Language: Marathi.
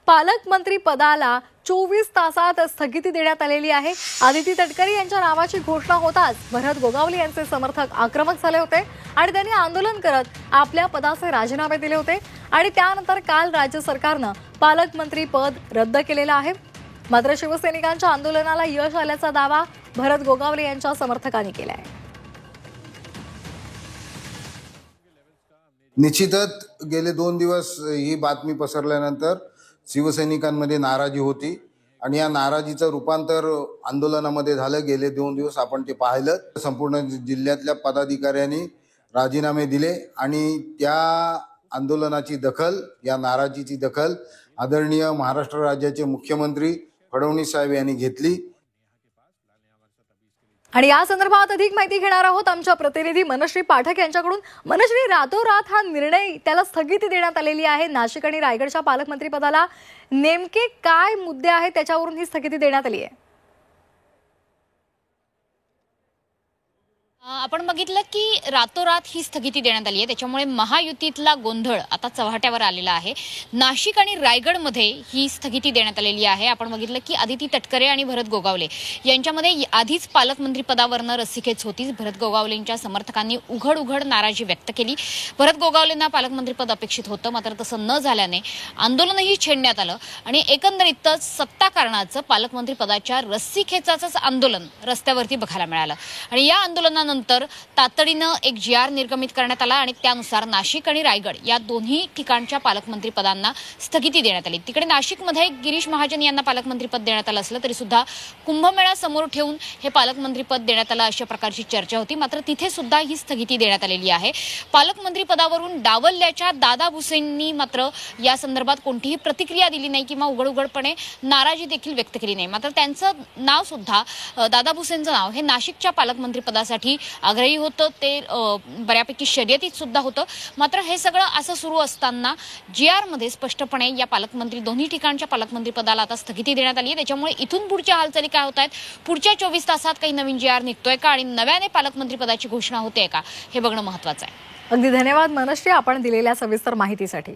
पालकमंत्री पदाला 24 तासात स्थगिती देण्यात आलेली आहे। आदिती तटकरे यांच्या नावाची घोषणा होताच भरत गोगावले यांचे समर्थक आक्रमक झाले होते आणि त्यांनी आंदोलन करत आपल्या पदाचे राजीनामे दिले होते आणि त्यानंतर काल राज्य सरकारने पालकमंत्री पद रद्द केलेले आहे। मात्र शिवसैनिकांच्या आंदोलनाला यश आल्याचा दावा भरत गोगावले यांच्या समर्थकांनी केला आहे। निश्चितच गेले 2 दिवस ही बातमी पसरल्यानंतर शिवसैनिकांमध्ये नाराजी होती आणि या नाराजीचं रूपांतर आंदोलनामध्ये झालं। गेले 2 दिवस आपण ते पाहिलं। संपूर्ण जिल्ह्यातल्या पदाधिकाऱ्यांनी राजीनामे दिले आणि त्या आंदोलनाची दखल, या नाराजीची दखल आदरणीय महाराष्ट्र राज्याचे मुख्यमंत्री फडणवीस साहेब यांनी घेतली। आणि या संदर्भात अधिक माहिती घेणार आहोत आमच्या प्रतिनिधी मनश्री पाठक यांच्याकडून। मनश्री, रातोरात हा निर्णय त्याला स्थगिती देण्यात आलेली आहे। नाशिक आणि रायगडच्या पालकमंत्री पदाला नेमके काय मुद्दे आहेत त्याच्यावरून ही स्थगिती देण्यात आली आहे? आपण बघितलं की रातोरात ही स्थगिती देण्यात आली आहे, त्याच्यामुळे महायुतीतला गोंधळ आता चव्हाट्यावर आलेला आहे। नाशिक आणि रायगडमध्ये ही स्थगिती देण्यात आलेली आहे। आपण बघितलं की आदिती तटकरे आणि भरत गोगावले यांच्यामध्ये आधीच पालकमंत्री पदावरनं रस्सीखेच होती। भरत गोगावलेंच्या समर्थकांनी उघड नाराजी व्यक्त केली। भरत गोगावलेंना पालकमंत्री पद अपेक्षित होतं, मात्र तसं न झाल्याने आंदोलनही छेडण्यात आलं आणि एकंदरीतच सत्ता कारणाचं पालकमंत्री पदाच्या रस्सीखेचाचंच आंदोलन रस्त्यावरती बघायला मिळालं आणि या आंदोलनानंतर तातडीनं एक GR निर्गमित करण्यात आला आणि त्यानुसार नाशिक आणि रायगड या दोन्ही ठिकाणच्या पालकमंत्री पदांना स्थगिती देण्यात आली। तिकडे नाशिकमध्ये गिरीश महाजन यांना पालकमंत्री पद देण्यात आलं असलं तरी सुद्धा कुंभमेळा समोर ठेवून हे पालकमंत्री पद देण्यात आलं अशा प्रकारची चर्चा होती, मात्र तिथे सुद्धा ही स्थगिती देण्यात आलेली आहे। पालकमंत्री पदावरून डावलल्याच्या दादा भुसेंनी मात्र या संदर्भात कोणतीही प्रतिक्रिया दिली नाही किंवा उघडपणे नाराजी देखील व्यक्त केली नाही। मात्र त्यांचं नाव सुद्धा, दादा भुसेंचं नाव हे नाशिकच्या पालकमंत्री पदासाठी आग्रही होतं, ते बऱ्यापैकी शर्यतीत सुद्धा होतं। मात्र हे सगळं असं सुरू असताना GR मध्ये स्पष्टपणे या दोन्ही ठिकाणच्या पालकमंत्री पदाला आता स्थगिती देण्यात आली आहे। त्याच्यामुळे इथून पुढच्या हालचाली काय होत आहेत, पुढच्या 24 तासात काही नवीन GR निघतोय का आणि नव्याने पालकमंत्री पदाची घोषणा होते का, हे बघणं महत्त्वाचं आहे। अगदी धन्यवाद मनश्री, आपण दिलेल्या सविस्तर माहितीसाठी।